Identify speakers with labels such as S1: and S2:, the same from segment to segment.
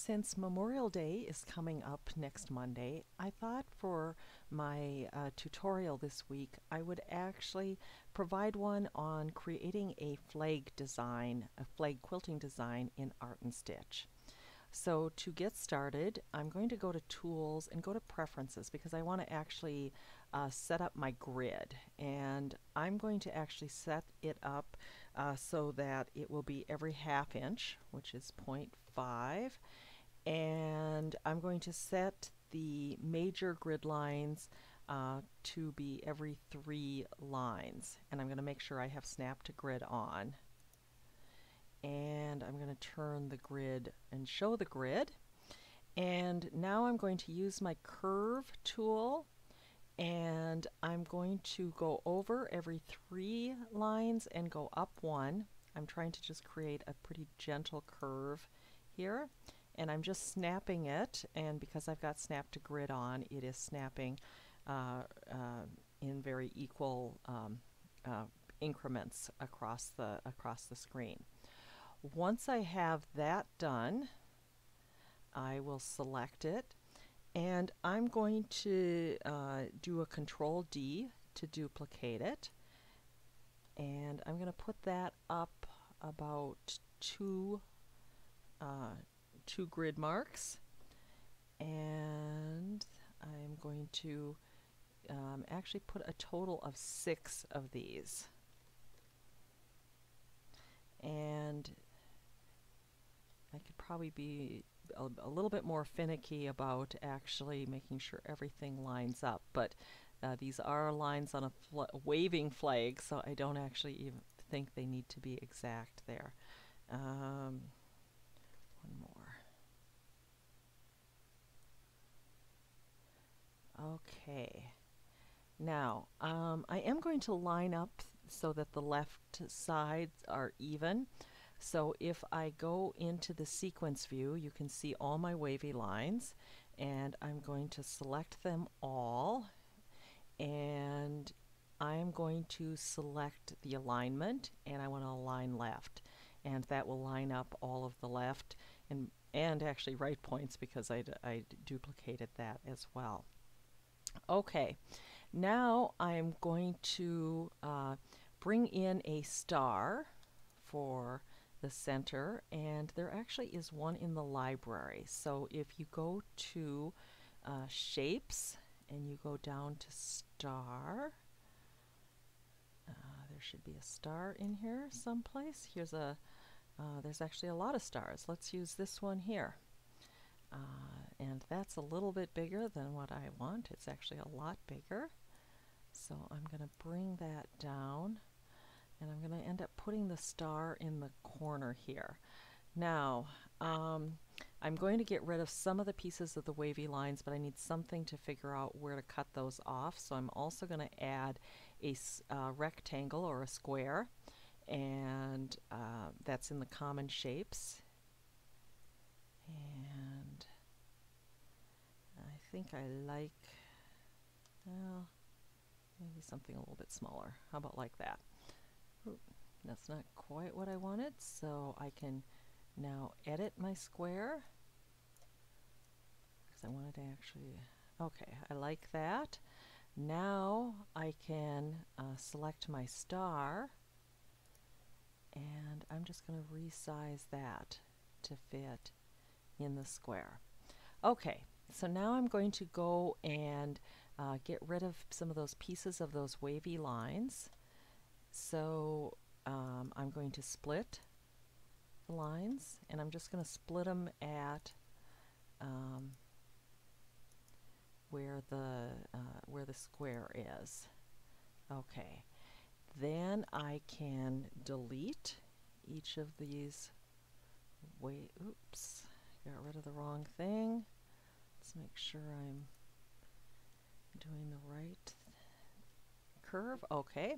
S1: Since Memorial Day is coming up next Monday, I thought for my tutorial this week I would actually provide one on creating a flag design, a flag quilting design in Art and Stitch. So to get started, I'm going to go to Tools and go to Preferences because I want to actually set up my grid, and I'm going to actually set it up so that it will be every ½ inch, which is 0.5, and I'm going to set the major grid lines to be every 3 lines, and I'm going to make sure I have Snap to Grid on. And I'm going to turn the grid and show the grid. And now I'm going to use my curve tool, and I'm going to go over every 3 lines and go up 1. I'm trying to just create a pretty gentle curve here, and I'm just snapping it, and because I've got Snap to Grid on, it is snapping in very equal increments across the screen. Once I have that done, I will select it, and I'm going to do a Control D to duplicate it, and I'm going to put that up about two grid marks, and I'm going to actually put a total of 6 of these. And I could probably be a little bit more finicky about actually making sure everything lines up, but these are lines on a waving flag, so I don't actually even think they need to be exact there. One more. Okay. Now, I am going to line up so that the left sides are even. So if I go into the sequence view, you can see all my wavy lines, and I'm going to select them all, and I'm going to select the alignment, and I want to align left, and that will line up all of the left and actually right points because I duplicated that as well. Okay, now I'm going to bring in a star for the center, and there actually is one in the library. So if you go to Shapes and you go down to Star, there should be a star in here someplace. Here's there's actually a lot of stars. Let's use this one here. And that's a little bit bigger than what I want. It's actually a lot bigger. So I'm going to bring that down, and I'm going to end up putting the star in the corner here. Now, I'm going to get rid of some of the pieces of the wavy lines, but I need something to figure out where to cut those off. So I'm also going to add a rectangle or a square, and that's in the common shapes. And I think I like, well, maybe something a little bit smaller. How about like that? Ooh, that's not quite what I wanted, so I can now edit my square because I wanted to actually, okay, I like that. Now I can select my star, and I'm just going to resize that to fit in the square. Okay, so now I'm going to go and get rid of some of those pieces of those wavy lines. So I'm going to split the lines, and I'm just going to split them at where the square is. Okay, then I can delete each of these. Oops, got rid of the wrong thing. Let's make sure I'm doing the right curve. Okay.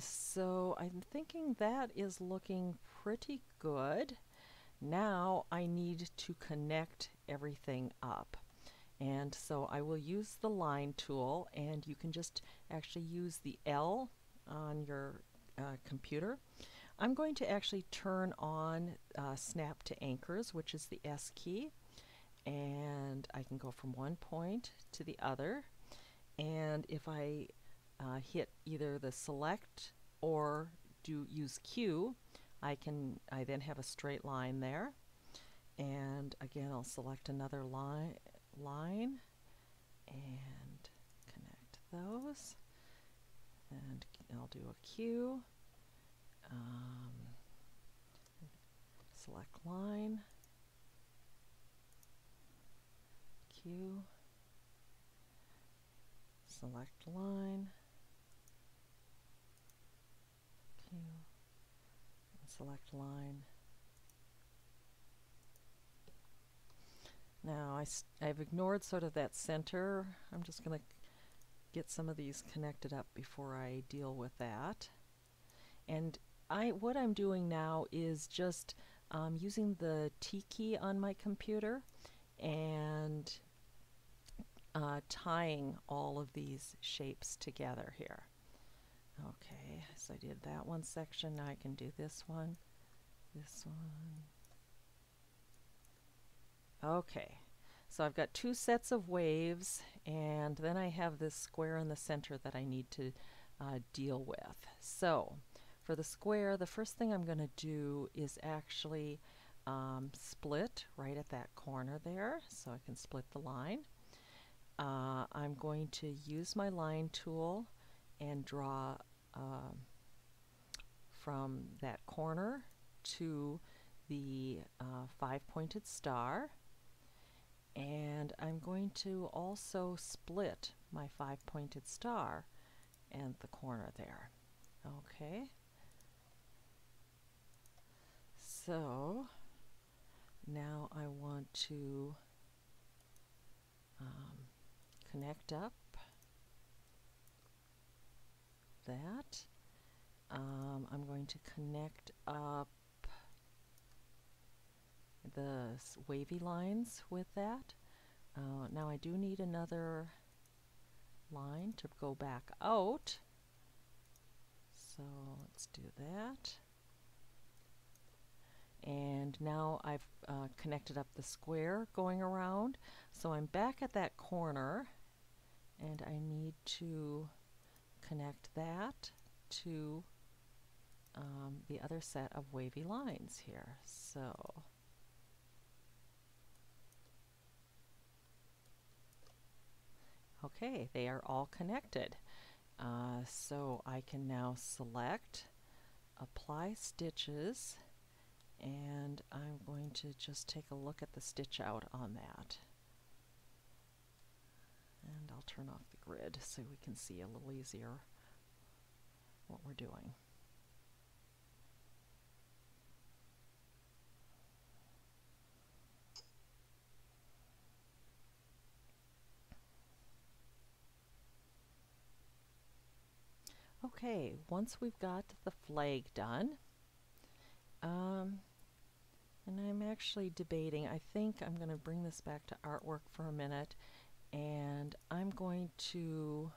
S1: So I'm thinking that is looking pretty good. Now I need to connect everything up. And so I will use the line tool, and you can just actually use the L on your computer. I'm going to actually turn on snap to anchors, which is the S key, and I can go from one point to the other. And if I hit either the select or use Q, I then have a straight line there. And again, I'll select another line and connect those. And I'll do a Q. Select line, Q, select line, Q, and select line. Now I've ignored sort of that center. I'm just going to get some of these connected up before I deal with that. And what I'm doing now is just using the T key on my computer and tying all of these shapes together here. Okay, so I did that one section. Now I can do this one, this one. Okay, so I've got two sets of waves, and then I have this square in the center that I need to deal with. So for the square, the first thing I'm going to do is actually split right at that corner there, so I can split the line. I'm going to use my line tool and draw from that corner to the 5-pointed star. And I'm going to also split my 5-pointed star and the corner there. Okay. So now I want to connect up that. I'm going to connect up the wavy lines with that. Now I do need another line to go back out. So let's do that. And now I've connected up the square going around. So I'm back at that corner, and I need to connect that to the other set of wavy lines here. So okay, they are all connected. So I can now select apply stitches, and I'm going to just take a look at the stitch out on that. And I'll turn off the grid so we can see a little easier what we're doing. Okay, once we've got the flag done, and I'm actually debating, I think I'm going to bring this back to artwork for a minute, and I'm going to,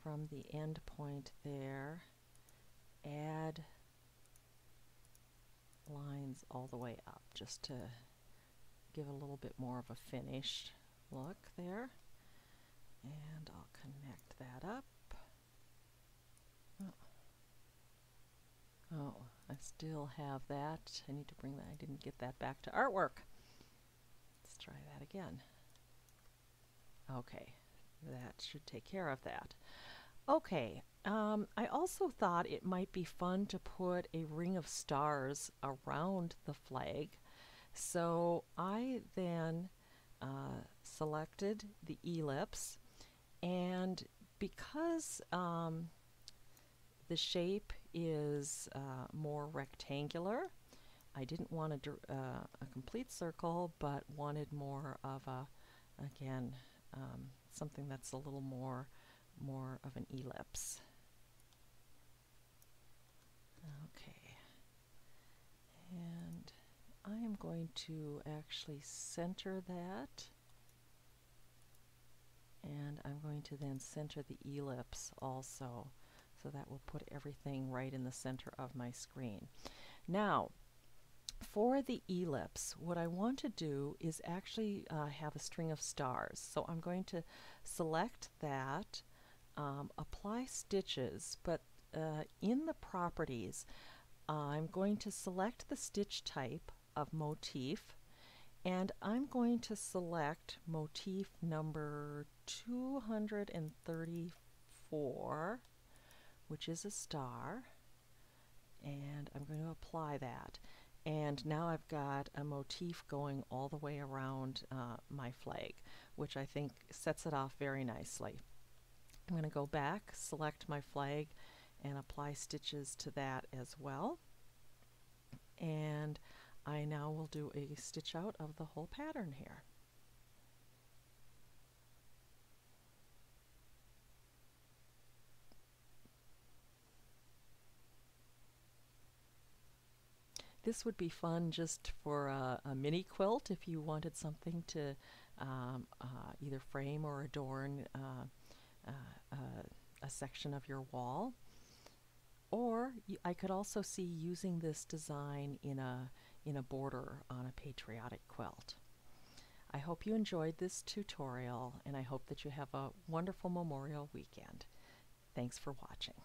S1: from the end point there, add lines all the way up just to give a little bit more of a finished look there. And I'll connect that up. Oh, I still have that. I need to bring that. I didn't get that back to artwork. Let's try that again. Okay, that should take care of that. Okay, I also thought it might be fun to put a ring of stars around the flag. So I then selected the ellipse, and because the shape is more rectangular, I didn't want a complete circle, but wanted more of a, again, something that's a little more of an ellipse. Okay, and I am going to actually center that, and I'm going to then center the ellipse also So that will put everything right in the center of my screen. Now, for the ellipse, what I want to do is actually have a string of stars. So I'm going to select that, apply stitches, but in the properties, I'm going to select the stitch type of motif, and I'm going to select motif number 234, which is a star, and I'm going to apply that. And now I've got a motif going all the way around my flag, which I think sets it off very nicely. I'm going to go back, select my flag, and apply stitches to that as well. And I now will do a stitch out of the whole pattern here. This would be fun just for a mini quilt if you wanted something to either frame or adorn a section of your wall. Or I could also see using this design in a border on a patriotic quilt. I hope you enjoyed this tutorial, and I hope that you have a wonderful Memorial weekend. Thanks for watching.